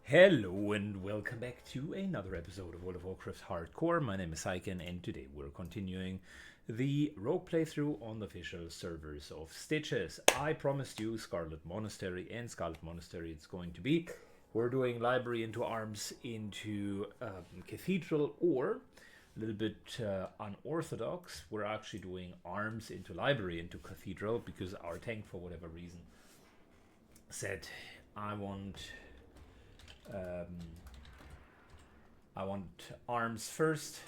Hello and welcome back to another episode of World of Warcraft Hardcore. My name is Syken and today we're continuing the rogue playthrough on the official servers of Stitches. I promised you Scarlet Monastery, and Scarlet Monastery it's going to be. We're doing library into arms into cathedral, or a little bit unorthodox, we're actually doing arms into library into cathedral because our tank, for whatever reason, said I want arms first.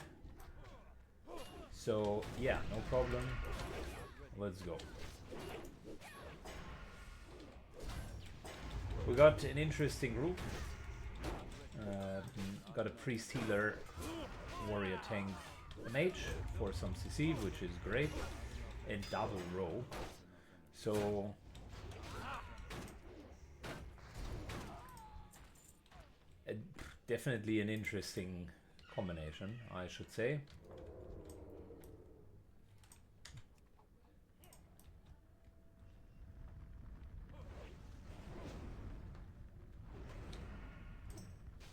So yeah, no problem. Let's go. We got an interesting group. Got a priest healer, warrior tank, mage for some CC, which is great, and double row. So definitely an interesting combination, I should say.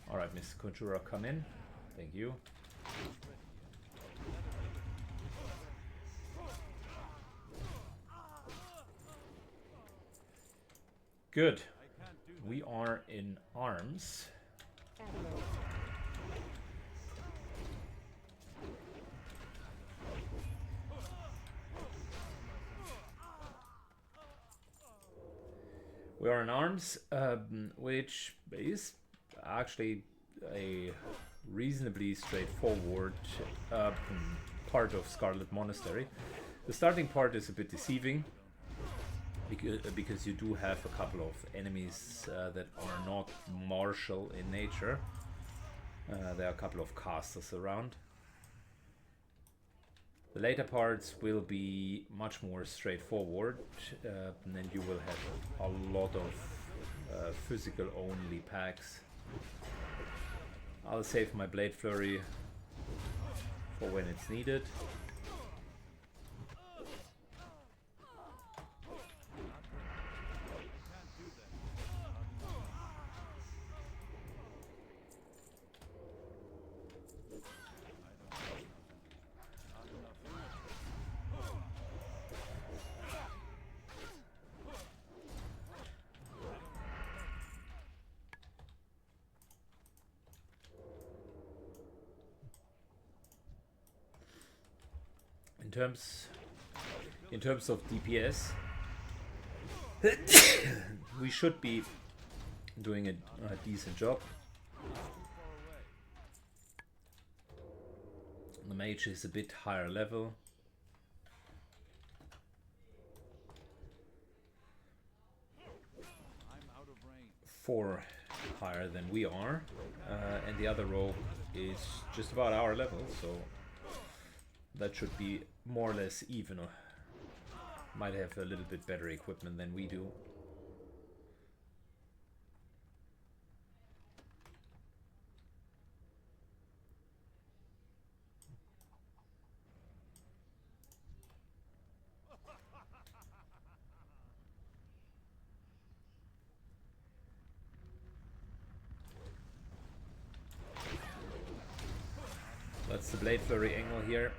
Alright, Mr. Conjura, come in. Thank you. Good. We are in arms. We are in arms, which is actually a reasonably straightforward part of Scarlet Monastery. The starting part is a bit deceiving because you do have a couple of enemies that are not martial in nature. There are a couple of casters around. The later parts will be much more straightforward, and then you will have a lot of physical only packs. I'll save my Blade Flurry for when it's needed. In terms of DPS, we should be doing a decent job. The mage is a bit higher level. Four higher than we are, and the other rogue is just about our level, so that should be more or less even. Might have a little bit better equipment than we do. That's the Blade Flurry angle here.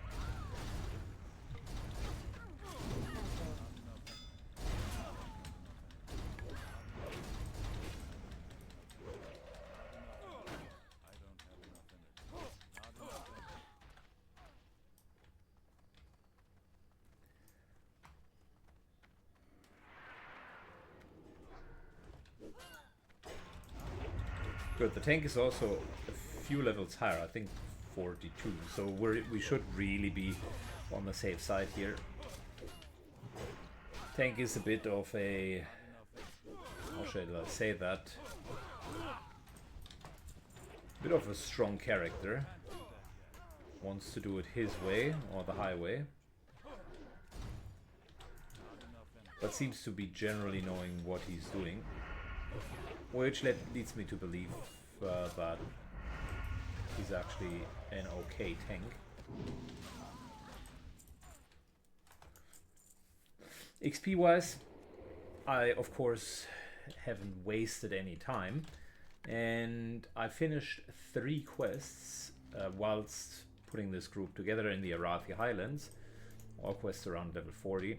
Good, the tank is also a few levels higher, I think 42, so we should really be on the safe side here. Tank is a bit of a, how should I say that, a bit of a strong character. Wants to do it his way, or the highway, but seems to be generally knowing what he's doing, which leads me to believe that he's actually an okay tank. XP wise, I of course haven't wasted any time And I finished 3 quests whilst putting this group together in the Arathi Highlands. All quests around level 40.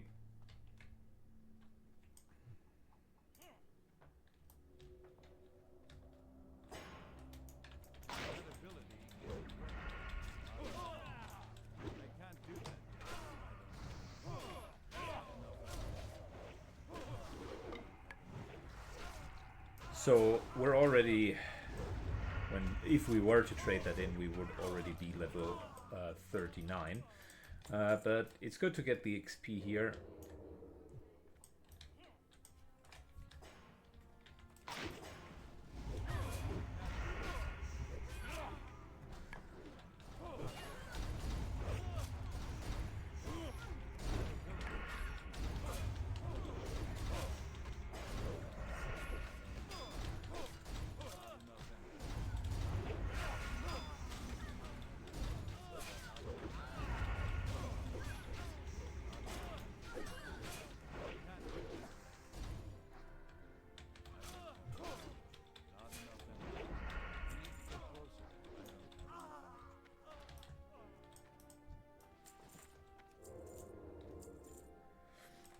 So we're already, if we were to trade that in, we would already be level 39. But it's good to get the XP here.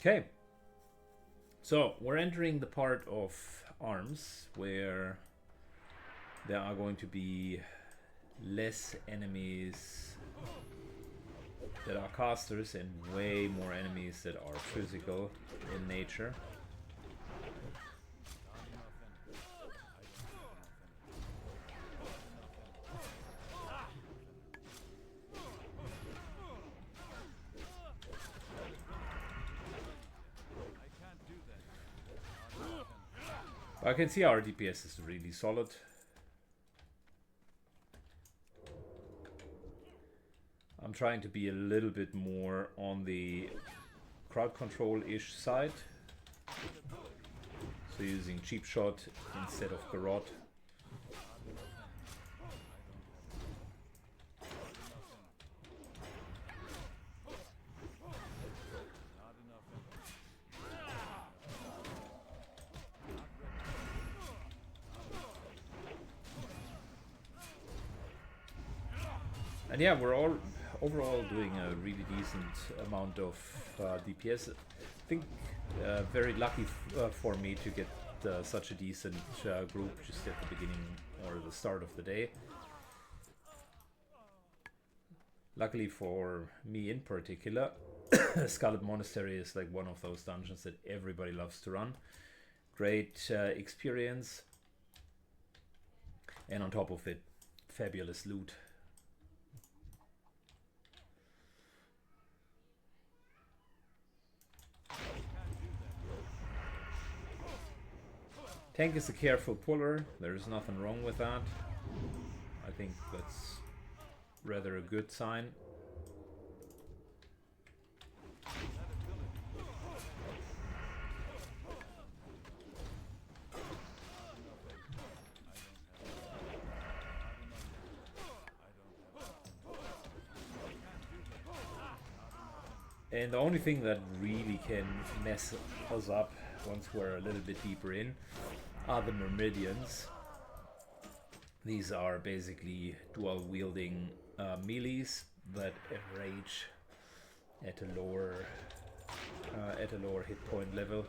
Okay, so we're entering the part of arms where there are going to be less enemies that are casters and way more enemies that are physical in nature. I can see our DPS is really solid. I'm trying to be a little bit more on the crowd control-ish side. So using cheap shot instead of garrote. And yeah, we're all overall doing a really decent amount of DPS. I think very lucky for me to get such a decent group just at the beginning or the start of the day. Luckily for me in particular, Scarlet Monastery is like one of those dungeons that everybody loves to run. Great experience, and on top of it, fabulous loot. Tank is a careful puller, there's nothing wrong with that. I think that's rather a good sign. And the only thing that really can mess us up once we're a little bit deeper in are the Myrmidians. These are basically dual wielding melees that enrage at a lower hit point level.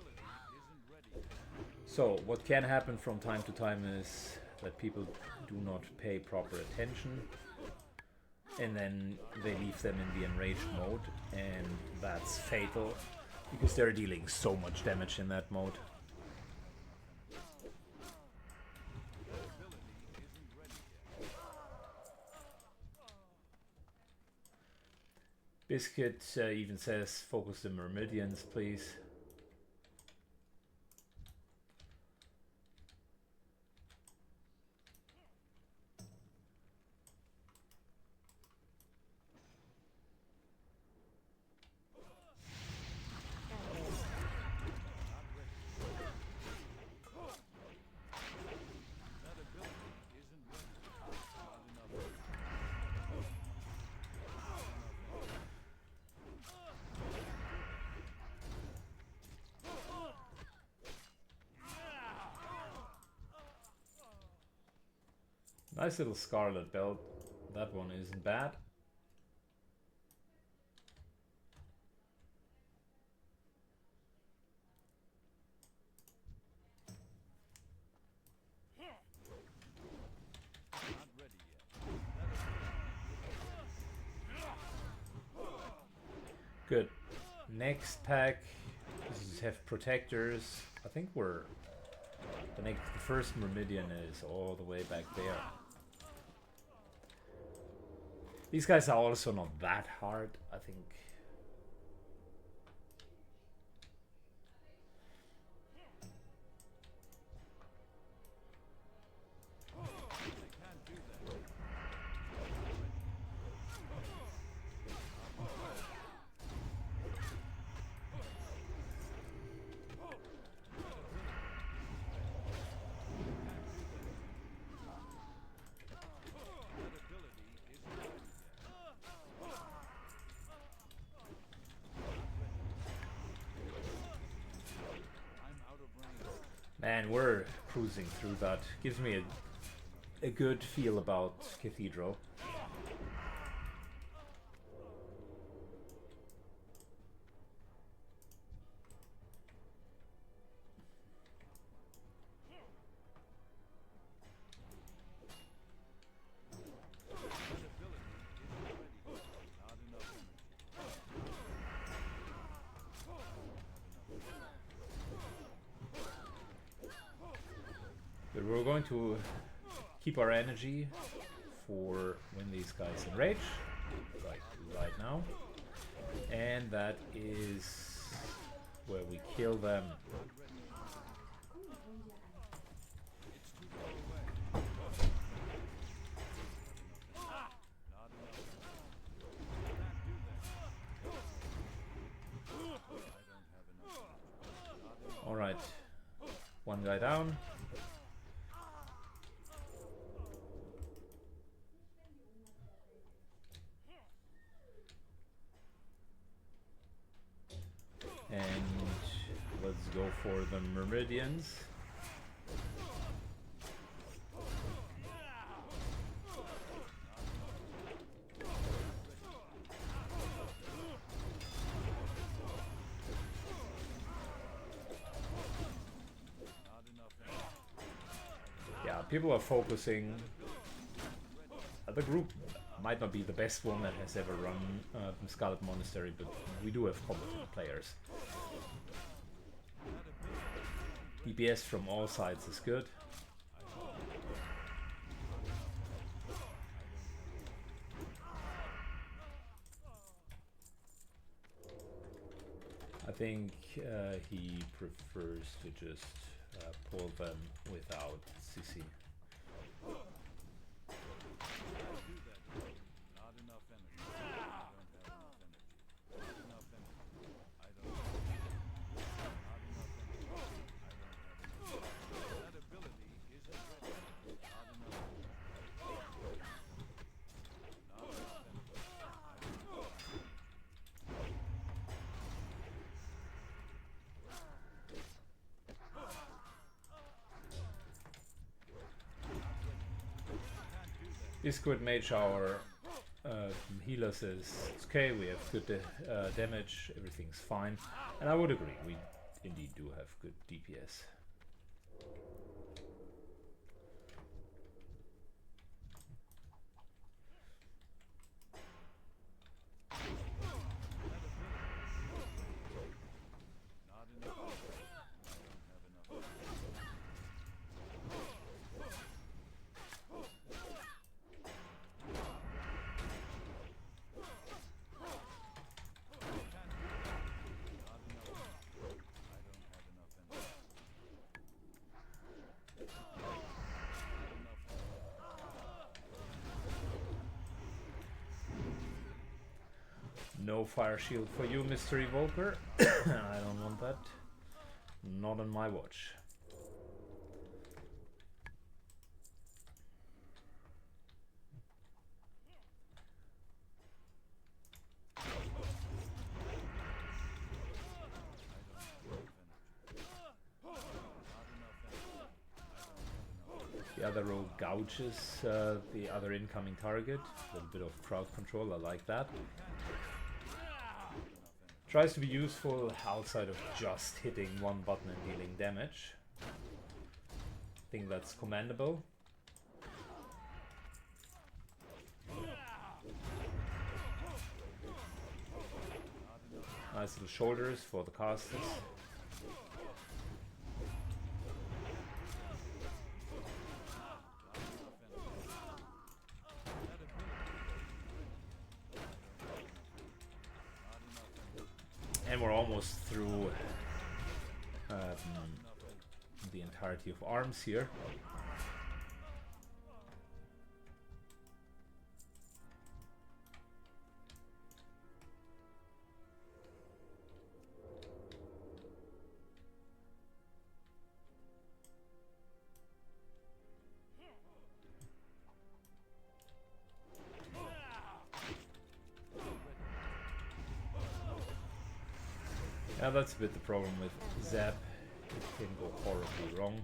So what can happen from time to time is that people do not pay proper attention, and then they leave them in the enraged mode, and that's fatal because they're dealing so much damage in that mode. Biscuit even says, focus the Myrmidians, please. Nice little scarlet belt. That one isn't bad. Good. Next pack. This is have protectors. I think we're the first Myrmidon is all the way back there. These guys are also not that hard, I think. Man, we're cruising through that. Gives me a good feel about Cathedral. But we're going to keep our energy for when these guys enrage, right now. And that is where we kill them. Alright, one guy down. And let's go for the Myrmidons. Yeah, people are focusing. The group might not be the best one that has ever run Scarlet Monastery, but we do have competent players. DPS from all sides is good. I think he prefers to just pull them without CC. Discord Mage, our healer, says it's okay, we have good damage, everything's fine. And I would agree, we indeed do have good DPS. No fire shield for you, Mr. Evoker. I don't want that. Not on my watch. Yeah, other rogue gouges the other incoming target. A little bit of crowd control, I like that. Tries to be useful outside of just hitting one button and dealing damage. I think that's commendable. Nice little shoulders for the casters. And we're almost through the entirety of arms here. Yeah, that's a bit the problem with Zap. It can go horribly wrong.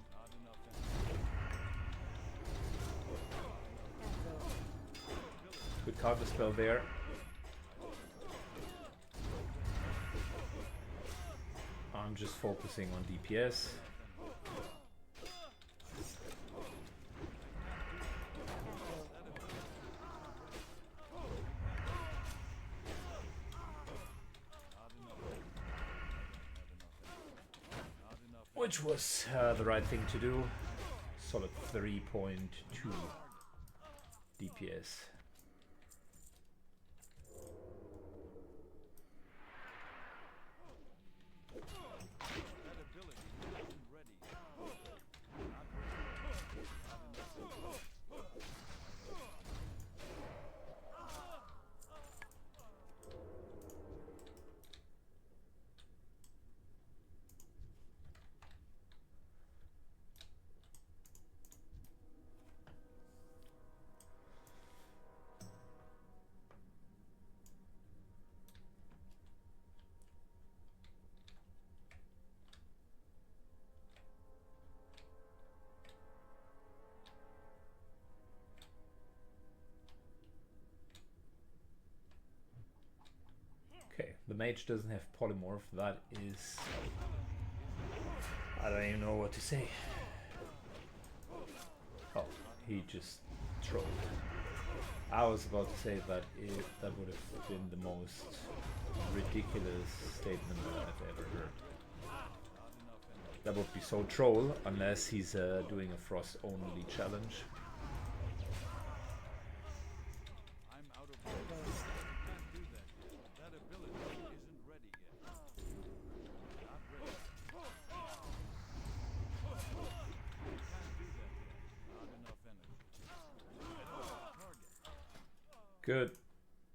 Good counter spell there. I'm just focusing on DPS. Which was the right thing to do. Solid 3.2 DPS. Okay, the mage doesn't have polymorph. That is... I don't even know what to say. Oh, he just trolled. I was about to say that that would have been the most ridiculous statement that I've ever heard. That would be so troll, unless he's doing a frost-only challenge. Good.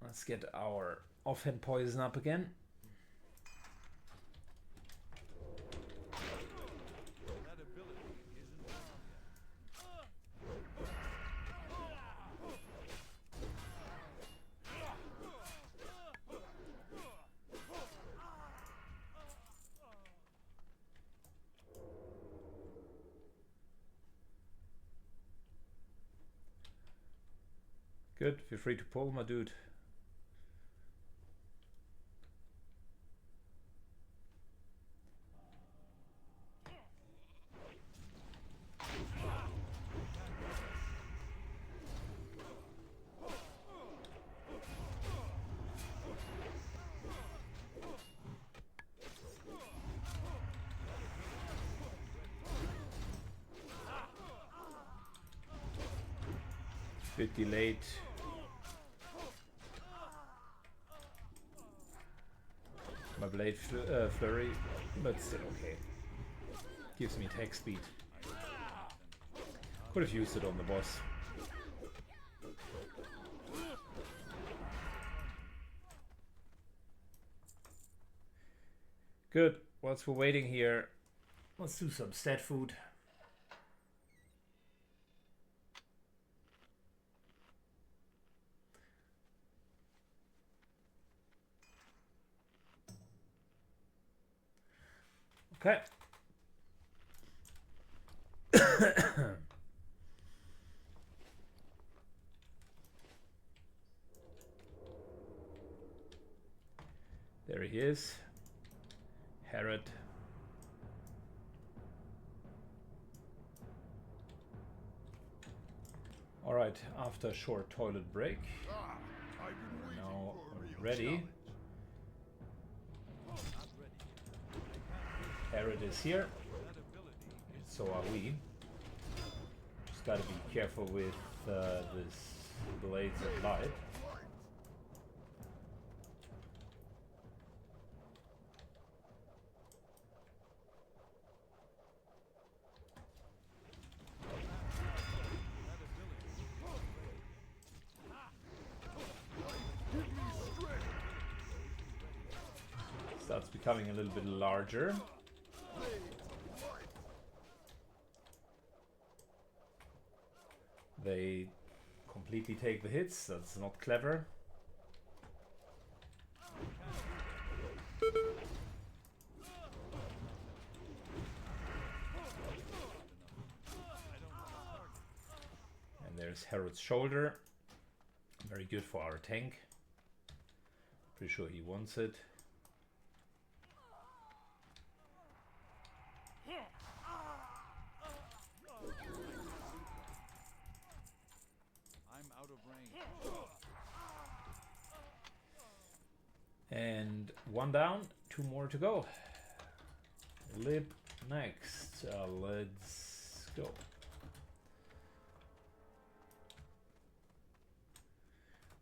Let's get our offhand poison up again. Good, feel free to pull, my dude. Bit delayed. My blade flurry, but still okay. Gives me attack speed. Could have used it on the boss. Good. Whilst we're waiting here, let's do some stat food. Okay. There he is. Herod. Alright, after a short toilet break, we're now ready. Herod is here. So are we. Just gotta be careful with this blades of light. Starts becoming a little bit larger. They completely take the hits. That's not clever. And there's Herod's shoulder. Very good for our tank. Pretty sure he wants it. And one down, two more to go. Lib next. Let's go.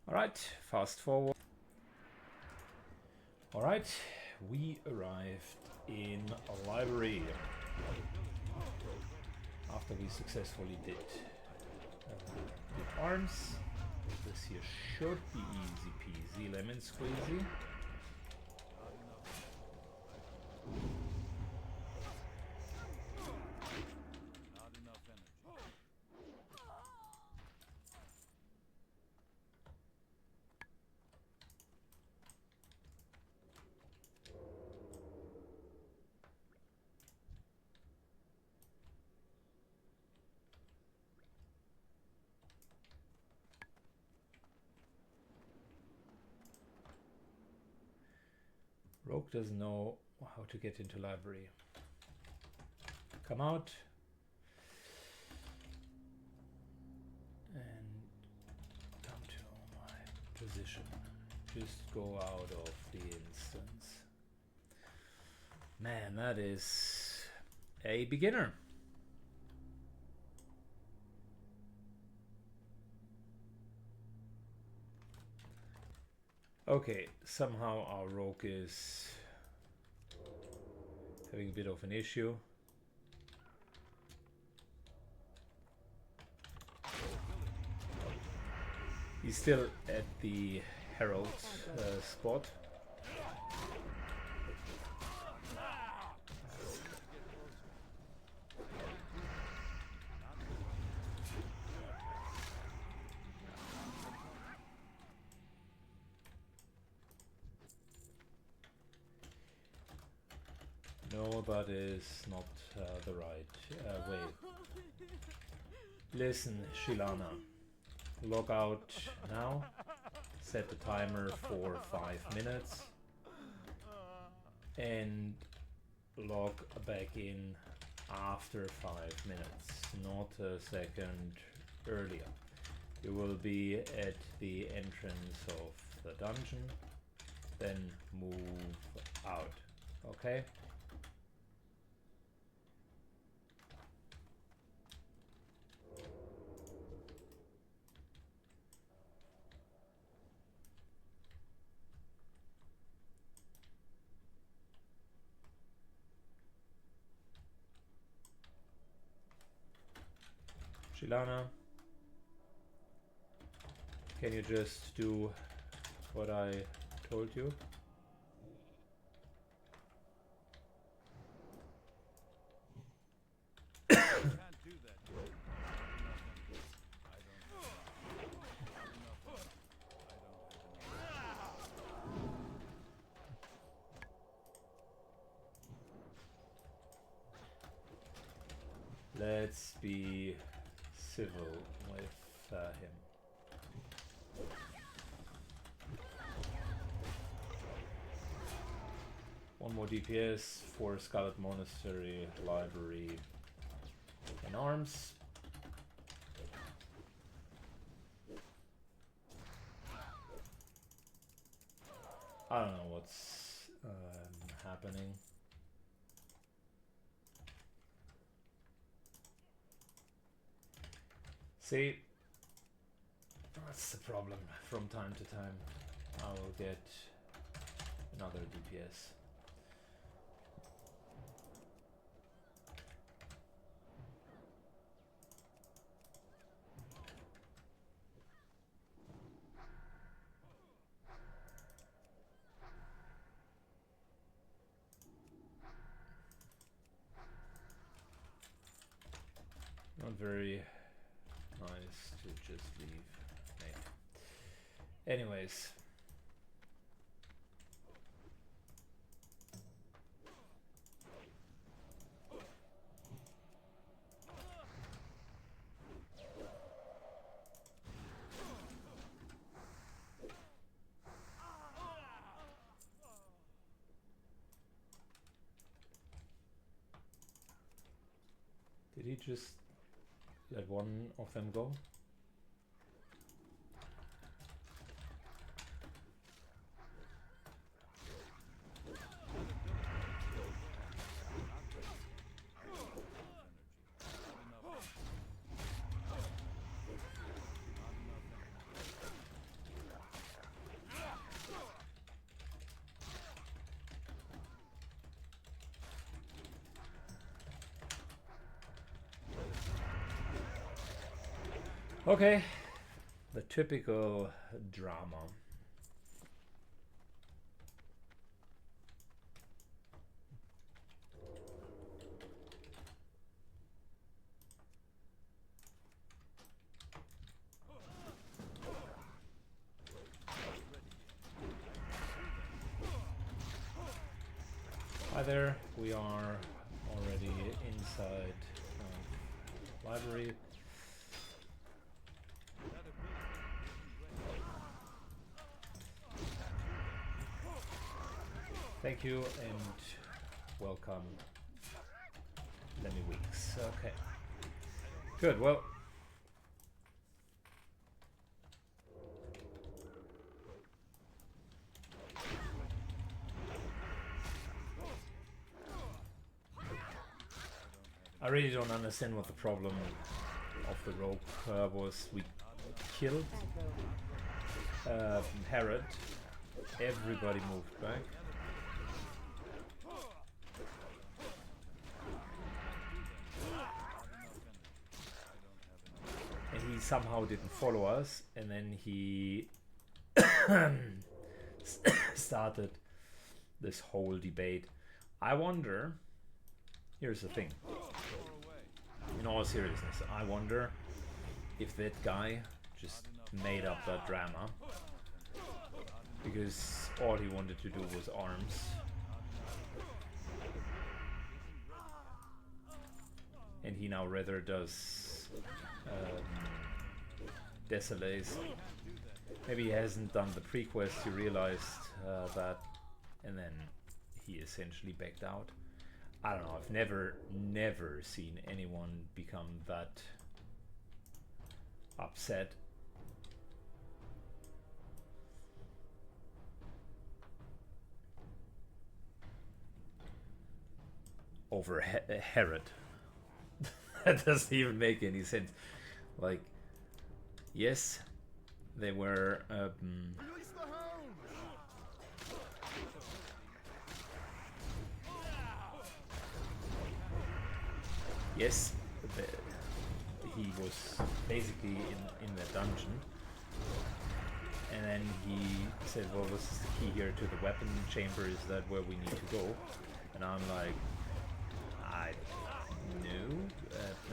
Alright, fast forward. Alright, we arrived in a library after we successfully did arms. This here should be easy peasy, lemon squeezy. Rogue doesn't know how to get into library. Come out. And come to my position. Just go out of the instance. Man, that is a beginner. Okay, somehow our rogue is having a bit of an issue. He's still at the Herald spot. No, that is not the right way. Listen, Shilana, log out now, set the timer for 5 minutes, and log back in after 5 minutes, not a second earlier. You will be at the entrance of the dungeon, then move out, okay? Shilana, can you just do what I told you? Let's be civil with him. One more DPS for Scarlet Monastery, Library, and Arms. I don't know what's happening. See, that's the problem. From time to time, I will get another DPS. Not very nice to just leave. Hey. Anyways. Did he just let one of them go? Okay, the typical drama. Hi there, we are already inside library. Thank you and welcome, Lemmy Weeks. Okay, good. Well, I really don't understand what the problem of the rogue was. We killed Herod. Everybody moved back. And he somehow didn't follow us, and then he started this whole debate. I wonder, here's the thing, in all seriousness, I wonder if that guy just made up that drama because all he wanted to do was arms. And he now rather does Desolays. Maybe he hasn't done the pre-quest, he realized that, and then he essentially backed out. I don't know, I've never seen anyone become that upset. Over Herod. That doesn't even make any sense. Like, yes, they were yes, he was basically in the dungeon, and then he said, well, this is the key here to the weapon chamber, is that where we need to go? And I'm like, I knew.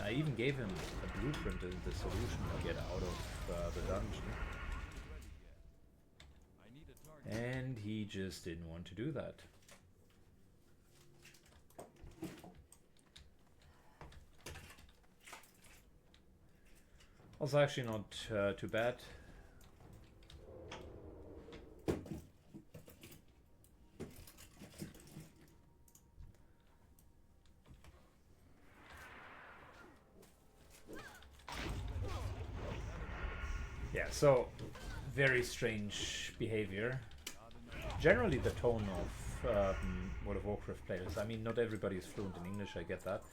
I even gave him a blueprint and the solution to get out of the dungeon. And he just didn't want to do that. Also, actually not too bad. So, very strange behavior. Generally the tone of World of Warcraft players, I mean, not everybody is fluent in English, I get that.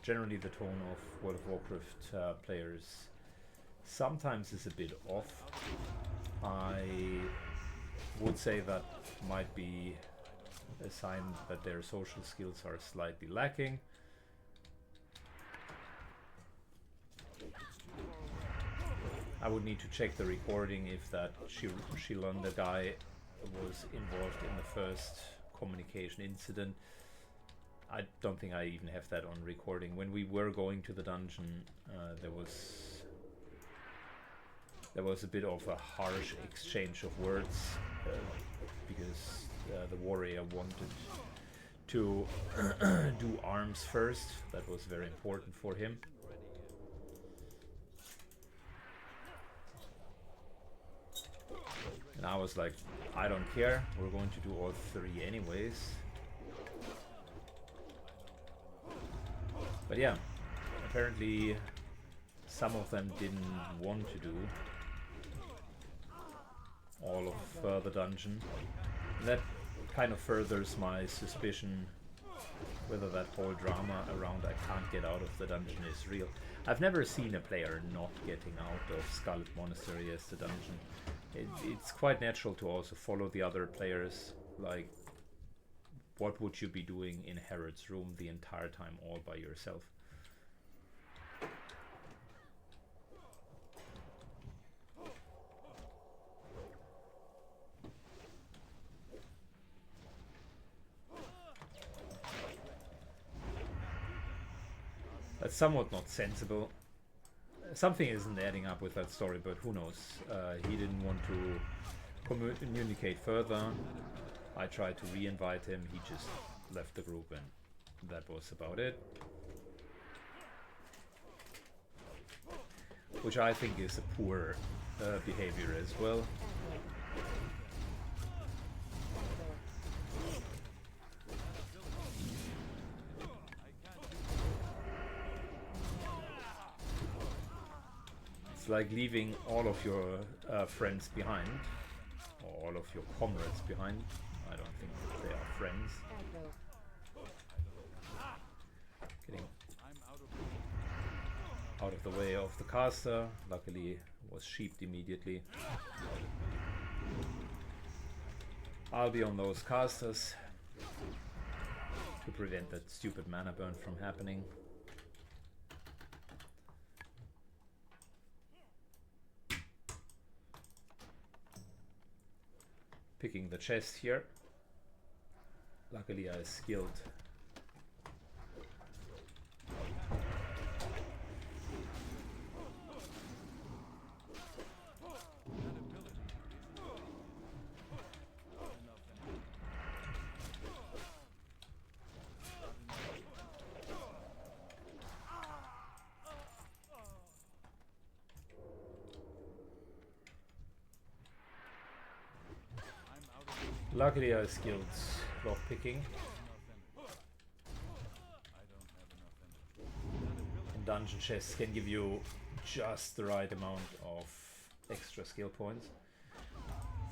Generally the tone of World of Warcraft players sometimes is a bit off. I would say that might be a sign that their social skills are slightly lacking. I would need to check the recording if that Shilon, the guy, was involved in the first communication incident. I don't think I even have that on recording. When we were going to the dungeon, there was a bit of a harsh exchange of words because the warrior wanted to do arms first. That was very important for him. And I was like, I don't care, we're going to do all three anyways. But yeah, apparently some of them didn't want to do all of the dungeon. And that kind of furthers my suspicion whether that whole drama around I can't get out of the dungeon is real. I've never seen a player not getting out of Scarlet Monastery as the dungeon. It's quite natural to also follow the other players. Like, what would you be doing in Herod's room the entire time all by yourself? That's somewhat not sensible. Something isn't adding up with that story, but who knows. He didn't want to communicate further. I tried to re-invite him, he just left the group, and that was about it. Which I think is a poor behavior as well. It's like leaving all of your friends behind, or all of your comrades behind. I don't think they are friends. Getting out of the way of the caster. Luckily was sheeped immediately. I'll be on those casters to prevent that stupid mana burn from happening. Picking the chest here. Luckily I skilled. Luckily I skilled lockpicking. And dungeon chests can give you just the right amount of extra skill points.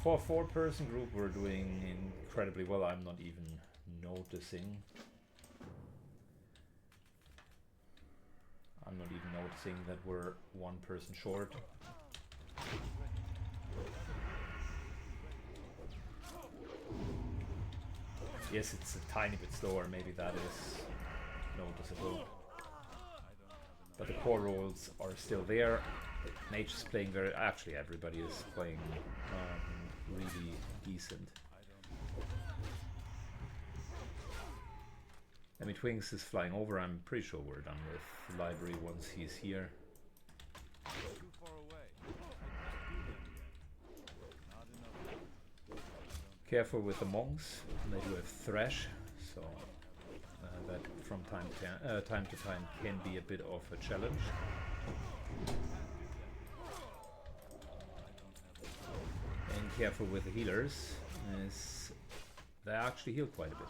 For a 4-person group we're doing incredibly well. I'm not even noticing. I'm not even noticing that we're 1 person short. Yes, it's a tiny bit slower, maybe that is noticeable. But the core roles are still there. Mage is playing very... Actually, everybody is playing really decent. I mean, Twinks is flying over. I'm pretty sure we're done with the library once he's here. Careful with the monks, they do have thrash, so that from time to time can be a bit of a challenge. And careful with the healers, as they actually heal quite a bit.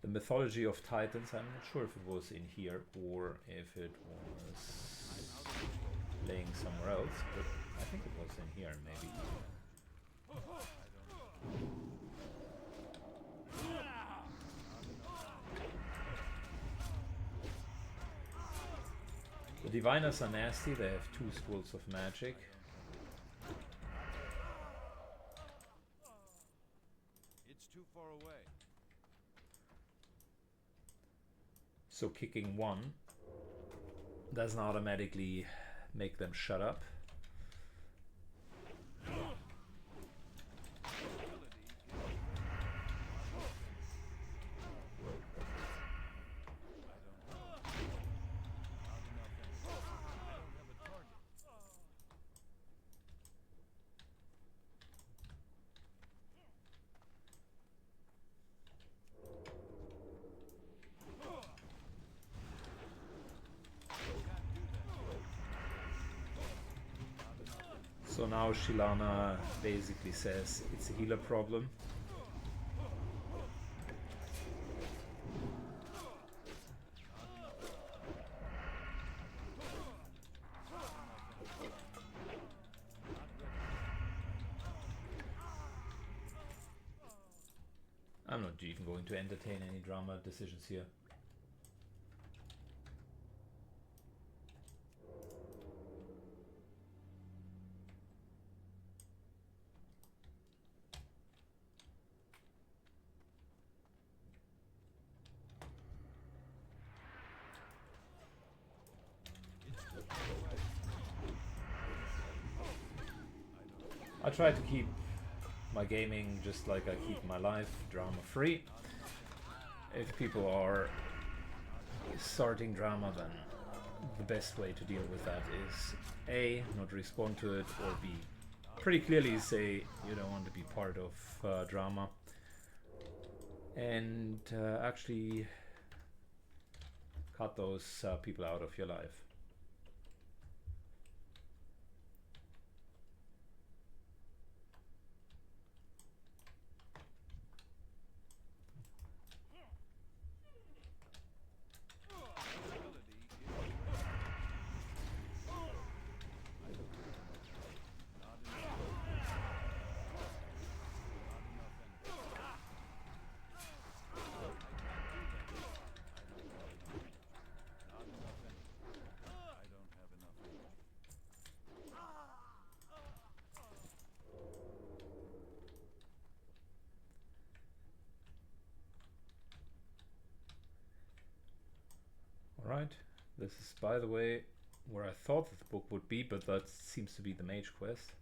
The Mythology of Titans. I'm not sure if it was in here or if it was laying somewhere else, but I think it was in here maybe. The Diviners are nasty, they have 2 schools of magic. It's too far away. So kicking 1 doesn't automatically make them shut up. So now Shilana basically says it's a healer problem. I'm not even going to entertain any drama decisions here. I try to keep my gaming just like I keep my life, drama free. If people are starting drama, then the best way to deal with that is A, not respond to it, or B, pretty clearly say you don't want to be part of drama, and actually cut those people out of your life. Alright, this is, by the way, where I thought the book would be, but that seems to be the mage quest.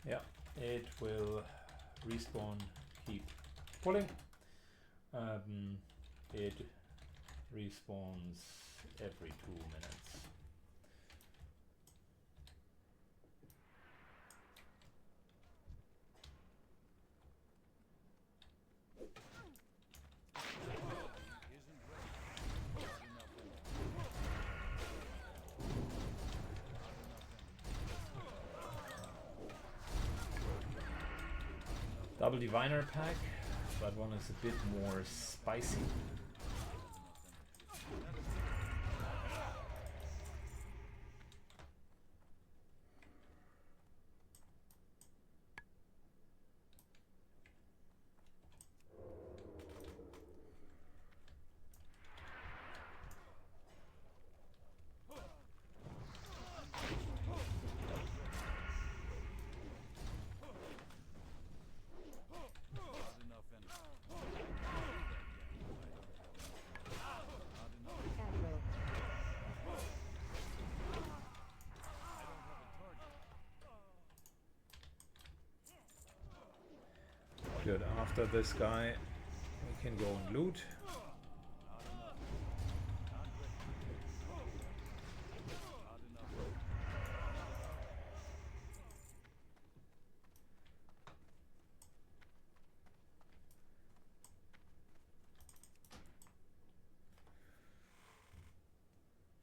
Yeah, it will respawn, keep pulling. It respawns every 2 minutes. Double Diviner pack, that one is a bit more spicy. Good, after this guy we can go and loot.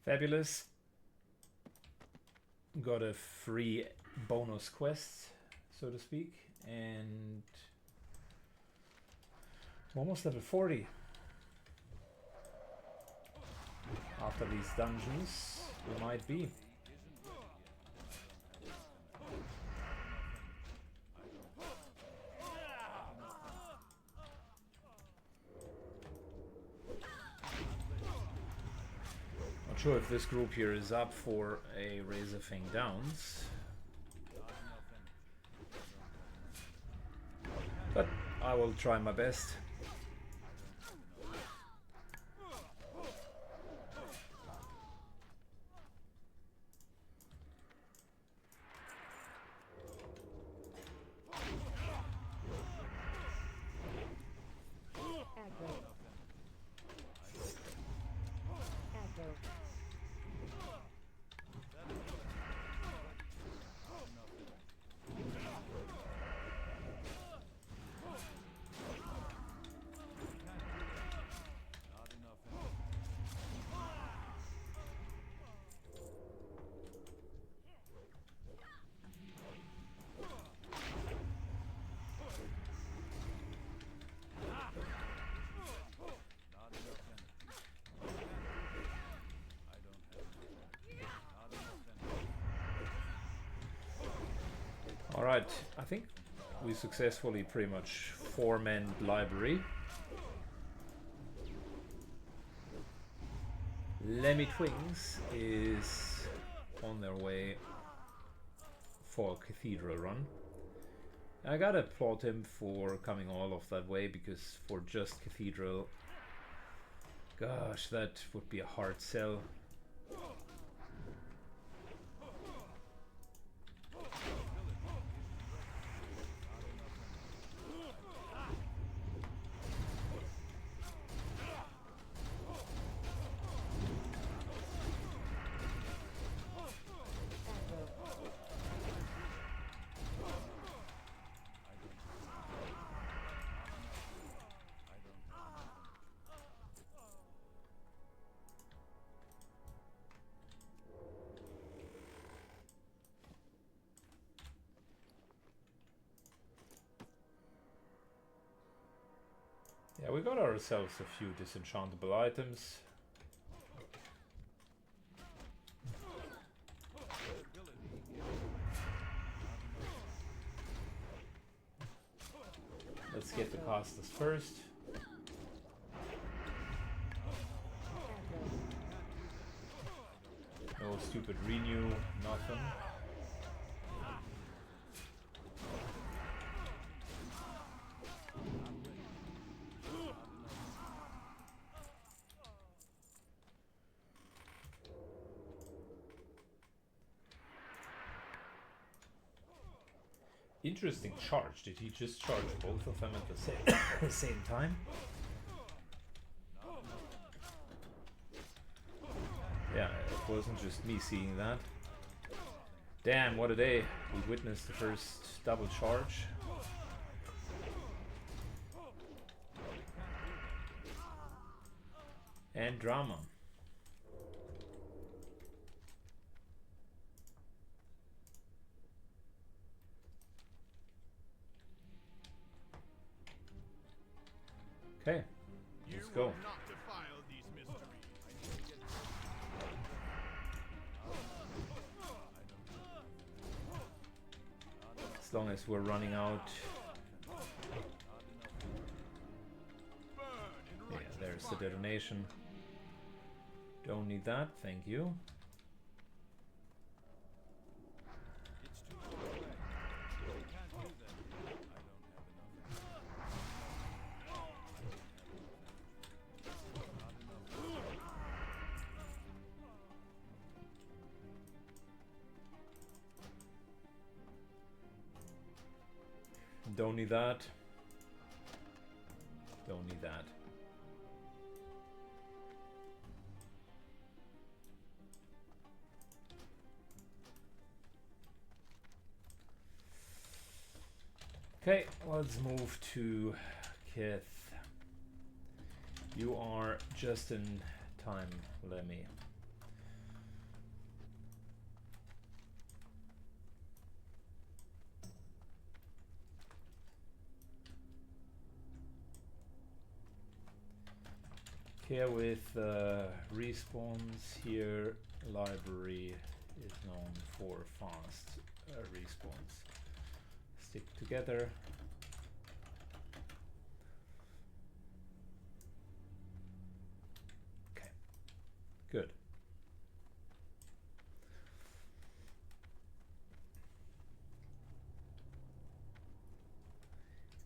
Fabulous. got a free bonus quest, so to speak, and almost level 40. After these dungeons, we might be. Not sure if this group here is up for a Razorfang Downs, but I will try my best. Alright, I think we successfully pretty much four-man library. Lemmy Twins is on their way for a cathedral run. I gotta applaud him for coming all of that way, because for just cathedral, gosh, that would be a hard sell. Yeah, we got ourselves a few disenchantable items. Let's get the casters first. No stupid renew, nothing. Interesting charge. Did he just charge both of them at the same time? Yeah, it wasn't just me seeing that. Damn, what a day. We witnessed the first double charge. And drama. Okay, let's go. As long as we're running out. Yeah, there's the detonation. Don't need that, thank you. Don't need that. Don't need that. Okay, let's move to Kith. You are just in time, Lemmy. care with respawns here. Library is known for fast respawns. Stick together. Okay, good.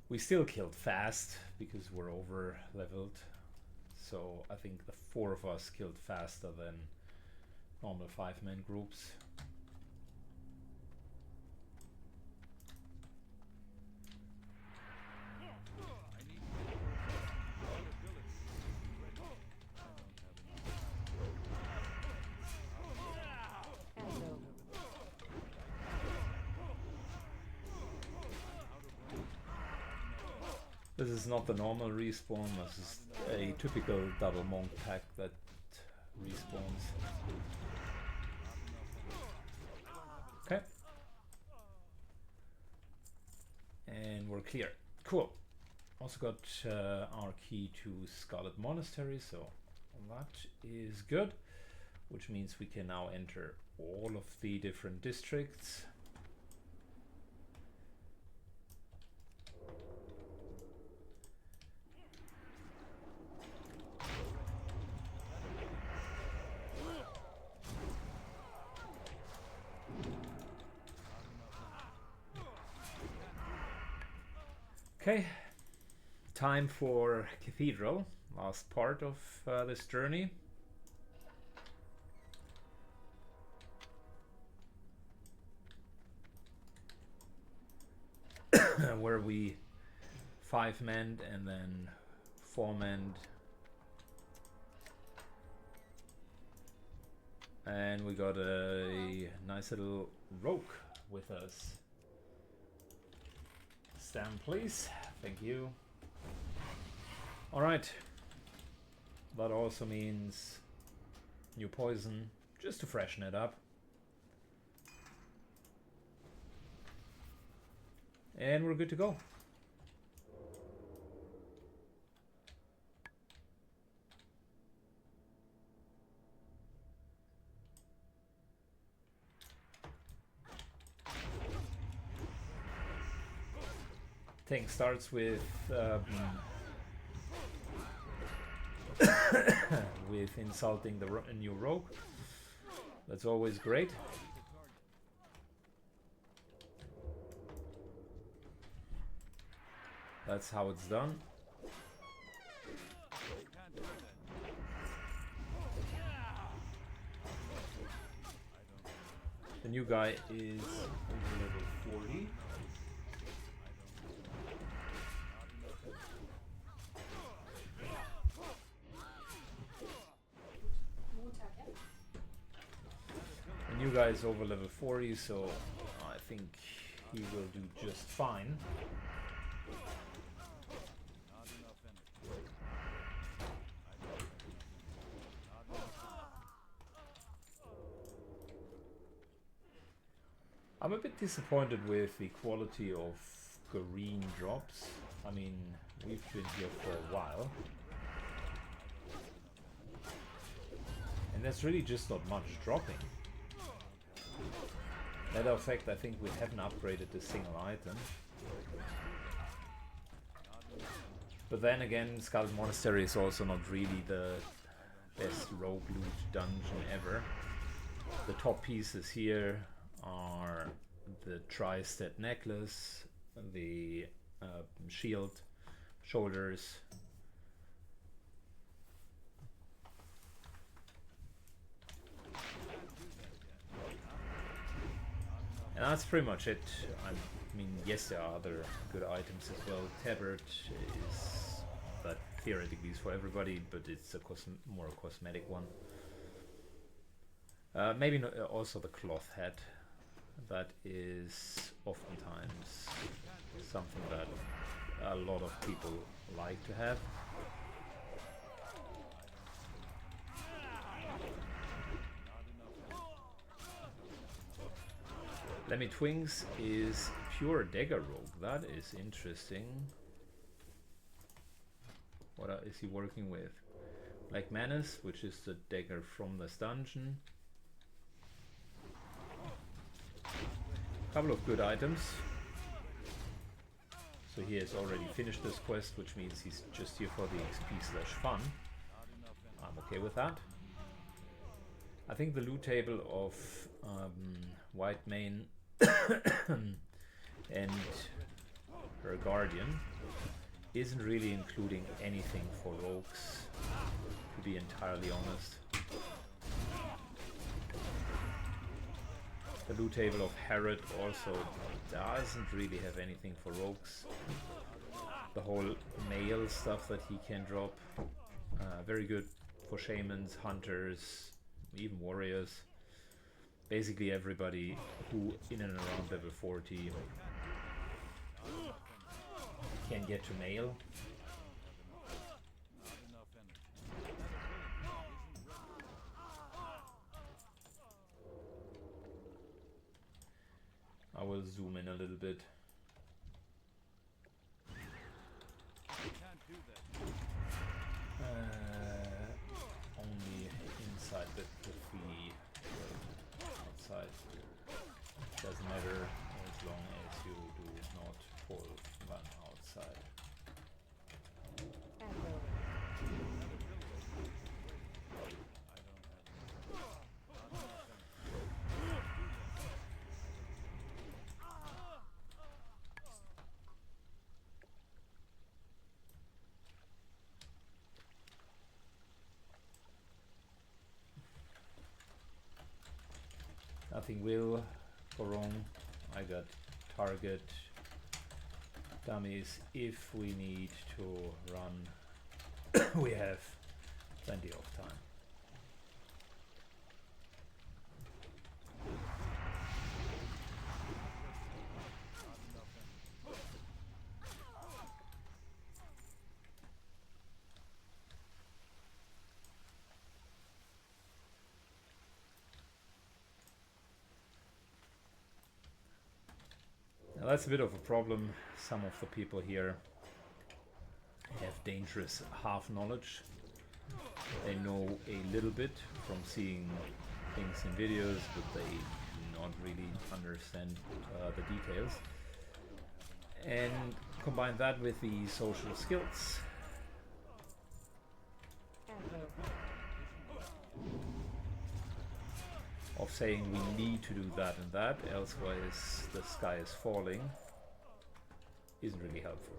We still killed fast because we're over leveled. So I think the 4 of us killed faster than normal 5-man groups. This is not the normal respawn, this is a typical double monk pack that respawns. Okay. And we're clear. Cool. Also got our key to Scarlet Monastery, so that is good. Which means we can now enter all of the different districts. Okay, time for Cathedral, last part of this journey. Where we 5-manned and then 4-manned. And we got a nice little rogue with us. Stand, please. Thank you. Alright. That also means new poison, just to freshen it up. And we're good to go. Thing starts with with insulting the new rogue. That's always great. That's how it's done. The new guy is level 40. The new guy is over level 40, so I think he will do just fine. I'm a bit disappointed with the quality of green drops. I mean, we've been here for a while. And there's really just not much dropping. Matter of fact, I think we haven't upgraded a single item. But then again, Scarlet Monastery is also not really the best rogue loot dungeon ever. The top pieces here are the tri-stat necklace, the shield, shoulders. And that's pretty much it. I mean, yes, there are other good items as well. Tabard is that theoretically is for everybody, but it's a more cosmetic one. Maybe not, also the cloth hat. That is oftentimes something that a lot of people like to have. Lemmy Twings is pure dagger rogue. That is interesting. What is he working with? like Manus, which is the dagger from this dungeon. Couple of good items. So he has already finished this quest, which means he's just here for the XP/fun. I'm okay with that. I think the loot table of White Mane and her Guardian isn't really including anything for rogues, to be entirely honest. The loot table of Herod also doesn't really have anything for rogues. The whole mail stuff that he can drop, very good for shamans, hunters, even warriors. Basically everybody who in and around level 40 can get to mail. I will zoom in a little bit. Only inside the feed. Outside doesn't matter as long as you do not pull one outside. Nothing will go wrong. I got target dummies if we need to run. We have plenty of time. Now that's a bit of a problem. Some of the people here have dangerous half knowledge. They know a little bit from seeing things in videos, but they do not really understand the details. And combine that with the social skills. Of saying we need to do that and that, elsewise the sky is falling, isn't really helpful.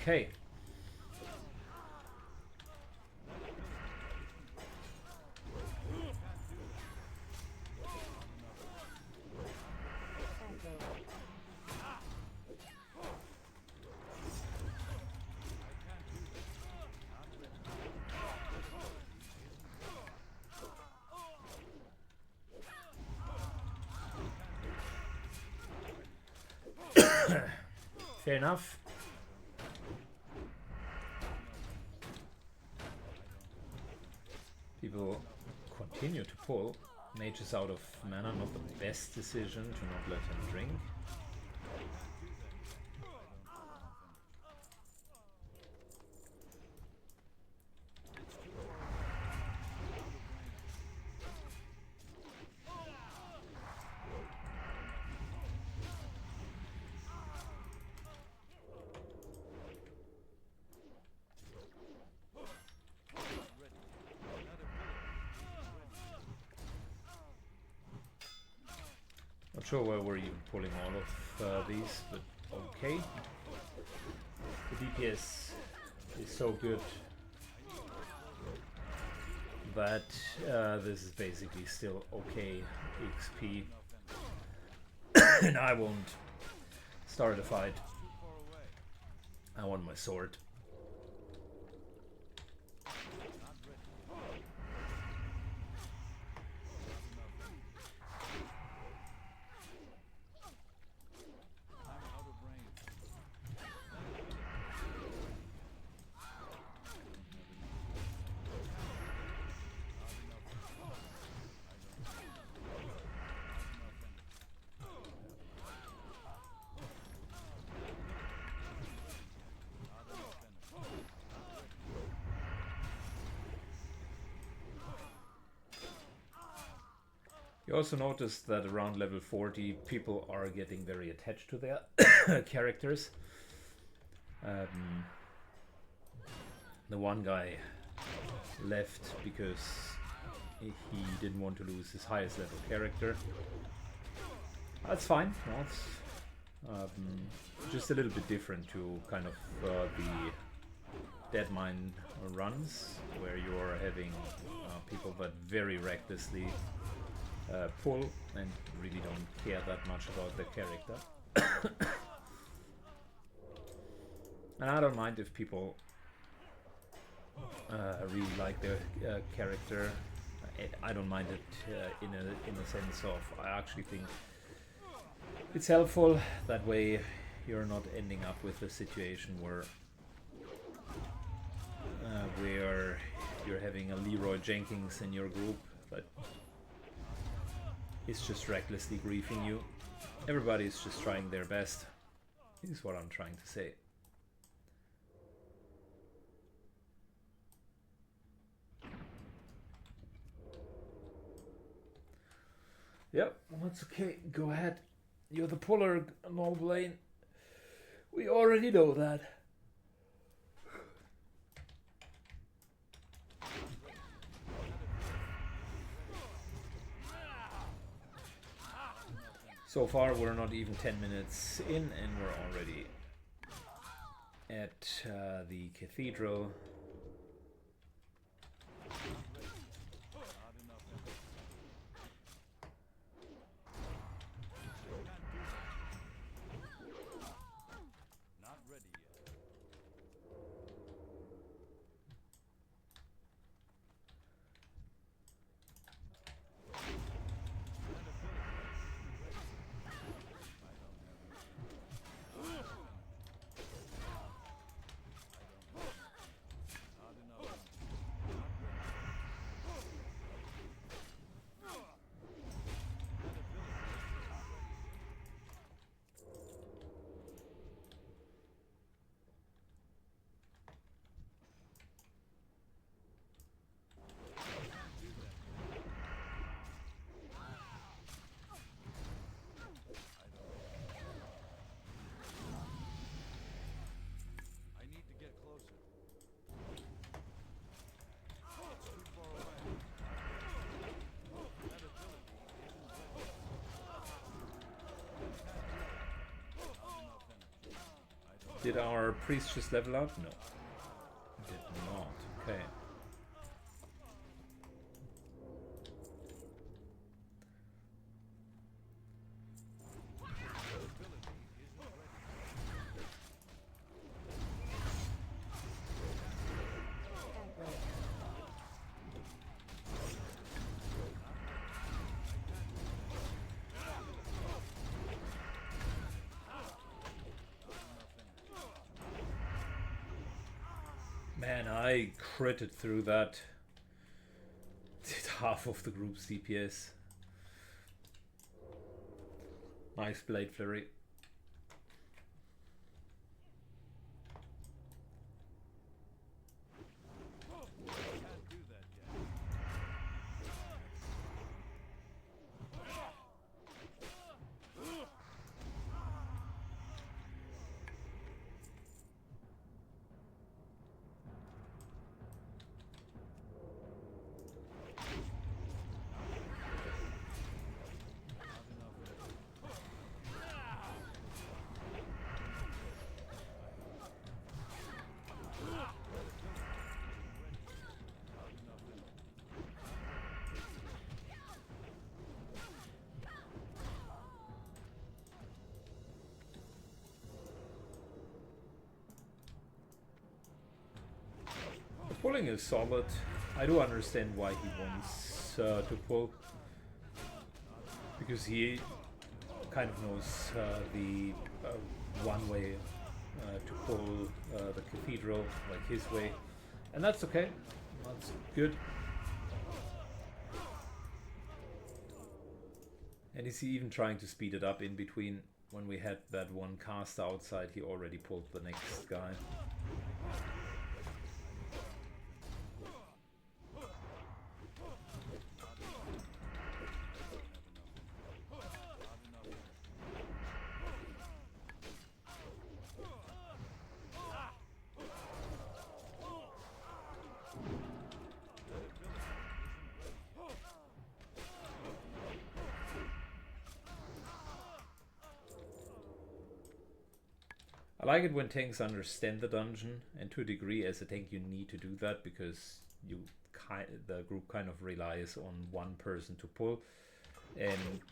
Okay. Fair enough. People continue to pull. Mage is out of mana, not the best decision to not let him drink. Not sure why we're even pulling all of these, but okay. The DPS is so good that this is basically still okay XP. And I won't start a fight. I want my sword. You also notice that around level 40 people are getting very attached to their characters. The one guy left because he didn't want to lose his highest level character. That's fine. That's just a little bit different to kind of the dead mine runs, where you're having people that very recklessly pull and really don't care that much about their character. And I don't mind if people really like their character. I don't mind it in a sense of, I actually think it's helpful. That way you're not ending up with a situation where you're having a Leroy Jenkins in your group that is just recklessly griefing you. Everybody's just trying their best, is what I'm trying to say. Yep, that's okay. Go ahead. You're the puller, Noblane. We already know that. So far, we're not even 10 minutes in, and we're already at the cathedral. Did our priest just level up? No. Did not. Okay. Man, I critted through that. Did half of the group's DPS. Nice blade flurry. Pulling is solid. I do understand why he wants to pull, because he kind of knows the one way to pull the cathedral, like his way, and that's okay. That's good. And is he even trying to speed it up in between? When we had that one cast outside, he already pulled the next guy. I like it when tanks understand the dungeon, and to a degree as a tank you need to do that because the group kind of relies on one person to pull. And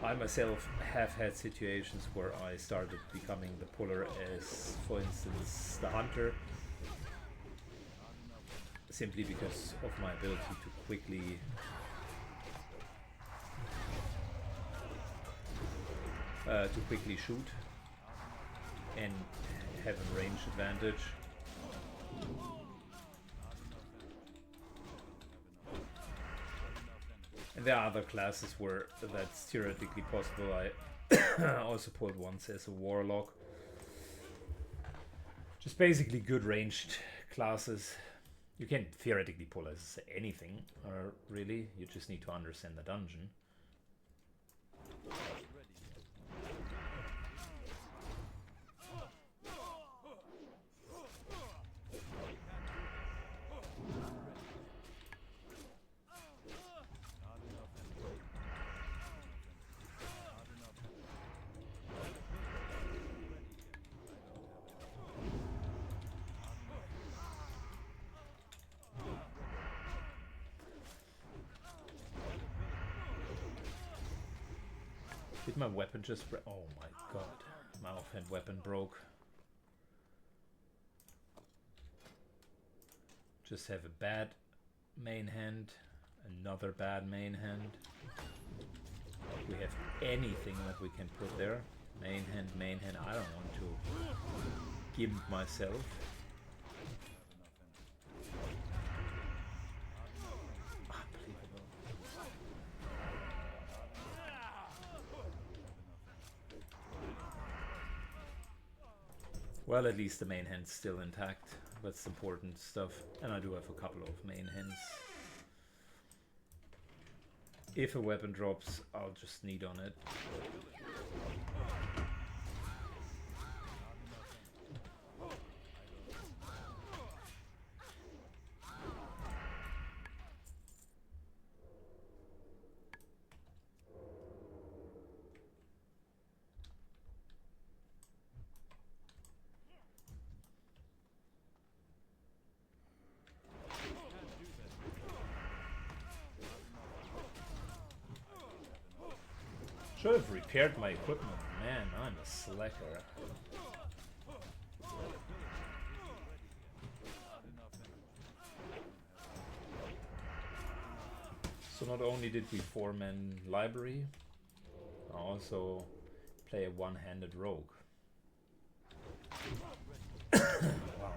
I myself have had situations where I started becoming the puller as, for instance, the hunter, simply because of my ability to quickly shoot and have a range advantage. And there are other classes where that's theoretically possible. I also pulled once as a warlock. Just basically good ranged classes. You can theoretically pull as anything, really. You just need to understand the dungeon. Did my weapon just break? Oh my god. My offhand weapon broke. Just have a bad main hand. Another bad main hand. We have anything that we can put there. Main hand, main hand. I don't want to gimp myself. Well, at least the main hand's still intact. That's important stuff. And I do have a couple of main hands. If a weapon drops, I'll just knead on it. Should have repaired my equipment. Man, I'm a slacker. So not only did we 4-man library, I also play a one-handed rogue. Wow.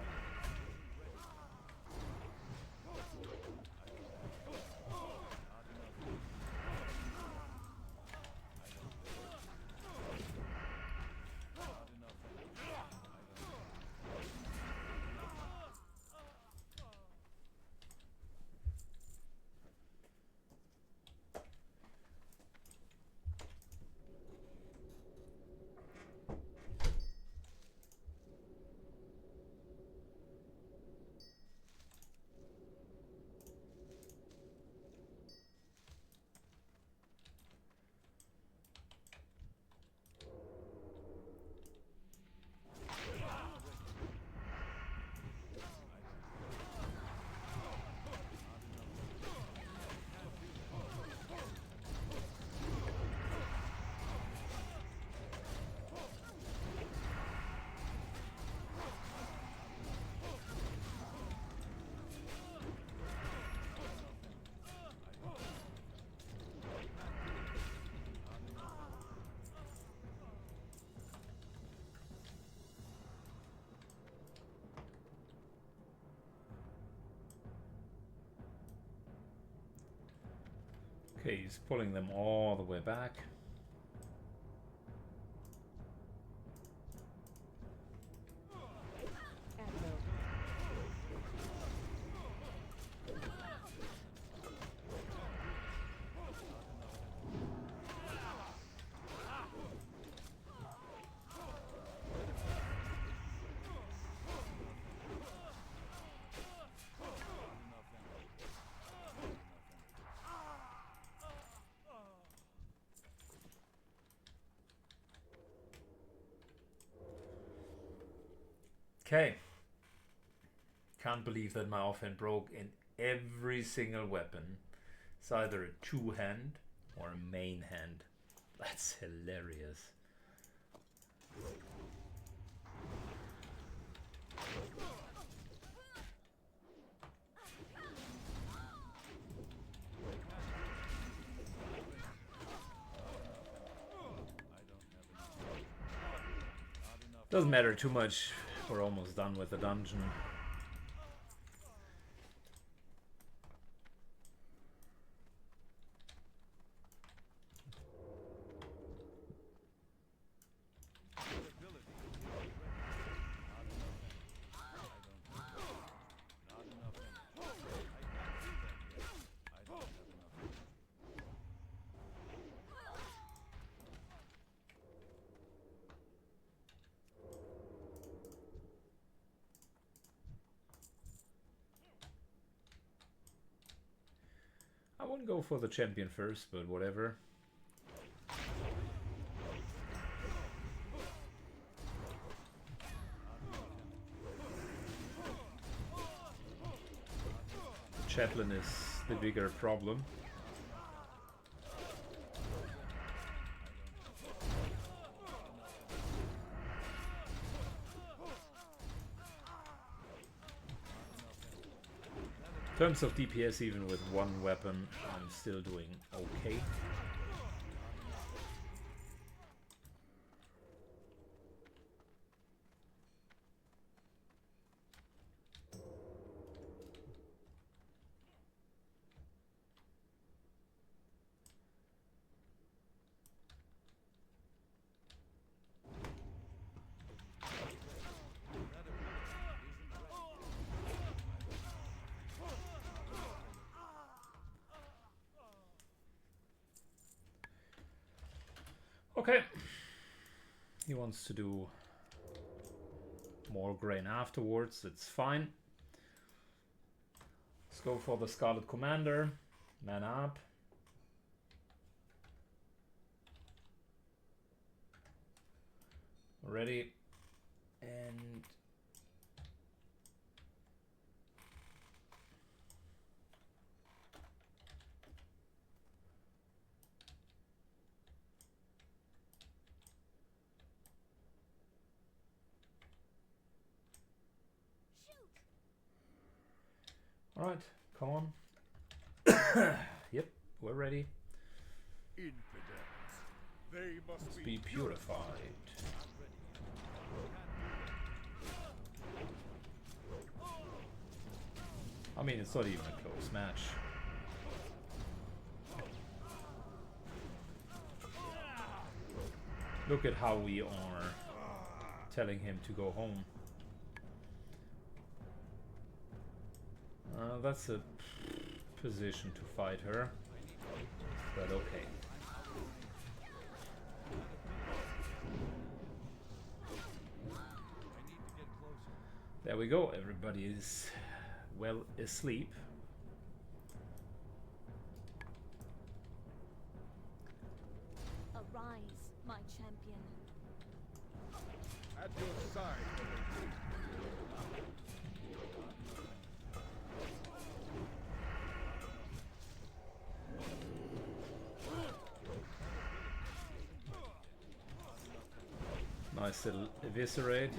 Okay, he's pulling them all the way back. Okay. Can't believe that my offhand broke in every single weapon. It's either a two-hand or a main hand. That's hilarious. Doesn't matter too much. We're almost done with the dungeon. I wouldn't go for the champion first, but whatever. The chaplain is the bigger problem. In terms of DPS, even with one weapon, I'm still doing okay. Okay. He wants to do more grain afterwards. That's fine. Let's go for the Scarlet Commander. Man up. Ready. And all right, come on. Yep, we're ready. Infidels. They must Be purified. I mean, it's not even a close match. Look at how we are telling him to go home. That's a position to fight her, but okay. There we go, everybody is well asleep. Arise, my champion. at your side. Nice little eviscerate.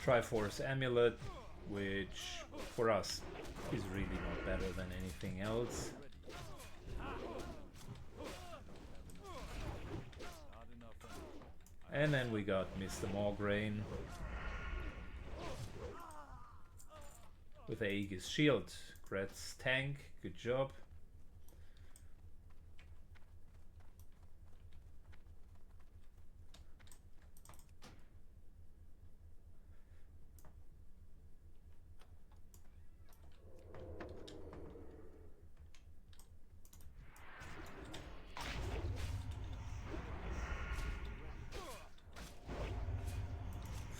Triforce Amulet, which for us is really not better than anything else. And then we got Mr. Morgraine with Aegis Shield. Gret's tank, good job.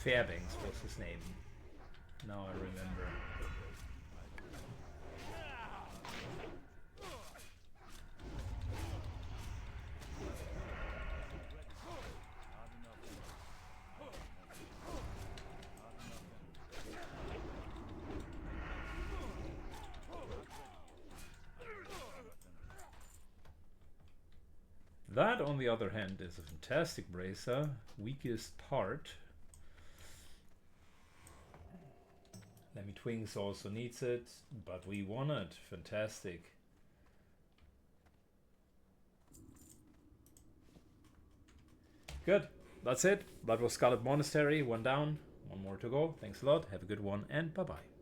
Fairbanks was his name. Now I remember. That, on the other hand, is a fantastic bracer. Weakest part. Lemmy Twinks also needs it, but we won it. Fantastic. Good. That's it. That was Scarlet Monastery. One down. One more to go. Thanks a lot. Have a good one, and bye-bye.